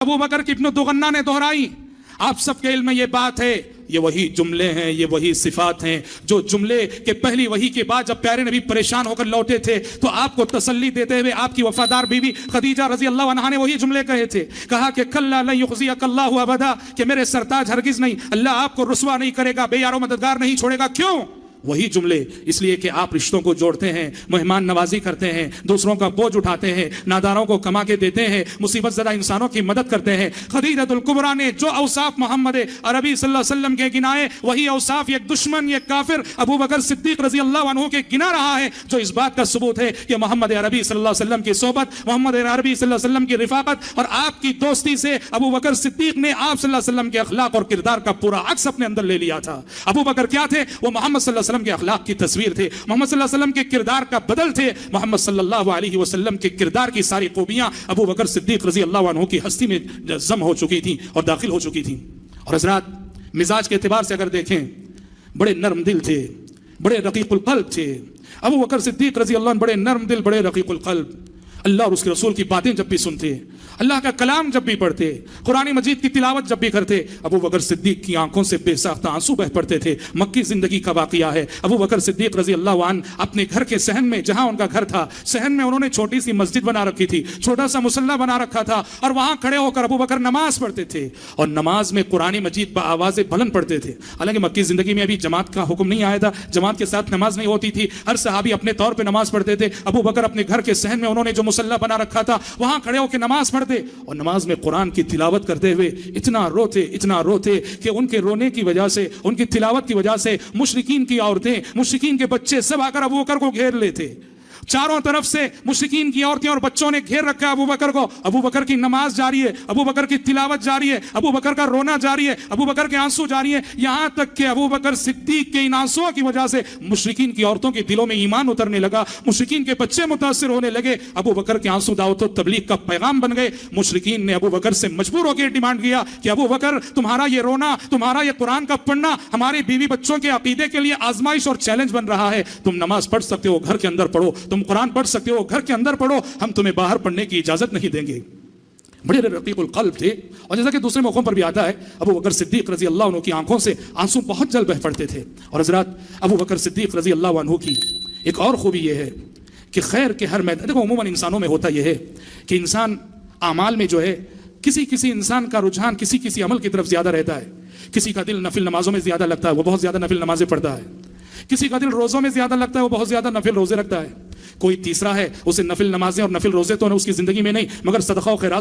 ابو بکر کی ابن دغنہ نے دہرائی. آپ سب کے علم میں یہ بات ہے, یہ وہی جملے ہیں, یہ وہی صفات ہیں جو جملے کے پہلی وحی کے بعد جب پیارے نبی پریشان ہو کر لوٹے تھے تو آپ کو تسلی دیتے ہوئے آپ کی وفادار بیوی خدیجہ رضی اللہ عنہا نے وہی جملے کہے تھے. کہا کہ کلا لن یخزیک اللہ ابدا, کہ میرے سرتاج ہرگز نہیں, اللہ آپ کو رسوا نہیں کرے گا, بے یار و مددگار نہیں چھوڑے گا. کیوں؟ وہی جملے, اس لیے کہ آپ رشتوں کو جوڑتے ہیں, مہمان نوازی کرتے ہیں, دوسروں کا بوجھ اٹھاتے ہیں, ناداروں کو کما کے دیتے ہیں, مصیبت زدہ انسانوں کی مدد کرتے ہیں. خدیجۃ الکبریٰ نے جو اوصاف محمد عربی صلی اللہ علیہ وسلم کے گنائے, وہی اوصاف ایک دشمن, ایک کافر ابو بکر صدیق رضی اللہ عنہ کے گنا رہا ہے, جو اس بات کا ثبوت ہے کہ محمد عربی صلی اللہ علیہ وسلم کی صحبت, محمد عربی صلی اللہ علیہ وسلم کی رفاقت اور آپ کی دوستی سے ابو بکر صدیق نے آپ صلی اللہ علیہ وسلم کے اخلاق اور کردار کا پورا عکس اپنے اندر لے لیا تھا. ابو بکر کیا تھے؟ وہ محمد صلی اللہ علیہ وسلم کے اخلاق کی تصویر تھے, محمد صلی اللہ علیہ وسلم کے کردار کا بدل تھے. محمد صلی اللہ علیہ وسلم کے کردار کی ساری خوبیاں ابو بکر صدیق رضی اللہ عنہ کی ہستی میں جذب ہو چکی تھیں اور داخل ہو چکی تھیں. اور حضرات, مزاج کے اعتبار سے اگر دیکھیں, بڑے نرم دل تھے, بڑے رقیق القلب تھے. ابو بکر صدیق رضی اللہ عنہ بڑے نرم دل, بڑے رقیق القلب. اللہ اور اس کے رسول کی باتیں جب بھی سنتے, اللہ کا کلام جب بھی پڑھتے, قرآن مجید کی تلاوت جب بھی کرتے, ابو بکر صدیق کی آنکھوں سے بے ساختہ آنسو بہ پڑتے تھے. مکی زندگی کا واقعہ ہے. ابو بکر صدیق رضی اللہ عنہ اپنے گھر کے صحن میں, جہاں ان کا گھر تھا, صحن میں انہوں نے چھوٹی سی مسجد بنا رکھی تھی, چھوٹا سا مصلی بنا رکھا تھا, اور وہاں کھڑے ہو کر ابو بکر نماز پڑھتے تھے, اور نماز میں قرآن مجید بآواز بلند پڑھتے تھے. حالانکہ مکی زندگی میں ابھی جماعت کا حکم نہیں آیا تھا, جماعت کے ساتھ نماز نہیں ہوتی تھی, ہر صحابی اپنے طور پہ نماز پڑھتے تھے. ابو بکر اپنے گھر کے صحن میں انہوں نے جو مصلی بنا رکھا تھا, وہاں کھڑے ہو کے نماز پڑھتے, اور نماز میں قرآن کی تلاوت کرتے ہوئے اتنا روتے کہ ان کے رونے کی وجہ سے, ان کی تلاوت کی وجہ سے مشرکین کی عورتیں, مشرکین کے بچے سب آ کر ابو بکر کو گھیر لیتے. چاروں طرف سے مشرکین کی عورتیں اور بچوں نے گھیر رکھا ہے ابو بکر کو. ابو بکر کی نماز جاری ہے, ابو بکر کی تلاوت جاری ہے, ابو بکر کا رونا جاری ہے, ابو بکر کے آنسو جاری ہیں, یہاں تک کہ ابو بکر صدیق کے ان آنسوؤں کی وجہ سے مشرکین کی عورتوں کے دلوں میں ایمان اترنے لگا, مشرکین کے بچے متاثر ہونے لگے. ابو بکر کے آنسو دعوت و تبلیغ کا پیغام بن گئے. مشرکین نے ابو بکر سے مجبور ہو کے ڈیمانڈ کیا کہ ابو بکر, تمہارا یہ رونا, تمہارا یہ قرآن کا پڑھنا ہماری بیوی بچوں کے عقیدے کے لیے آزمائش اور چیلنج بن رہا ہے. تم نماز پڑھ سکتے ہو, گھر کے اندر پڑھو, تم قرآن پڑھ سکتے ہو, گھر کے اندر پڑھو, ہم تمہیں باہر پڑھنے کی اجازت نہیں دیں گے. بڑے رقیق القلب تھے. اور جیسا کہ دوسرے موقعوں پر بھی آتا ہے, ابو بکر صدیق رضی اللہ عنہ کی آنکھوں سے آنسو بہت جلد بہ پڑتے تھے. اور حضرات, ابو بکر صدیق رضی اللہ عنہ کی ایک اور خوبی یہ ہے کہ خیر کے ہر میدان, دیکھو عموماً انسانوں میں ہوتا یہ ہے کہ انسان اعمال میں جو ہے کسی انسان کا رجحان کسی عمل کی طرف زیادہ رہتا ہے. کسی کا دل نفل نمازوں میں زیادہ لگتا ہے, وہ بہت زیادہ نفل نمازیں پڑھتا ہے. کسی کا دل روزوں میں زیادہ لگتا ہے, وہ بہت زیادہ نفل روزے رکھتا ہے. کوئی تیسرا ہے, اسے نفل نمازیں اور نفل روزے تو اس کی زندگی میں نہیں, مگر صدقہ و خیرات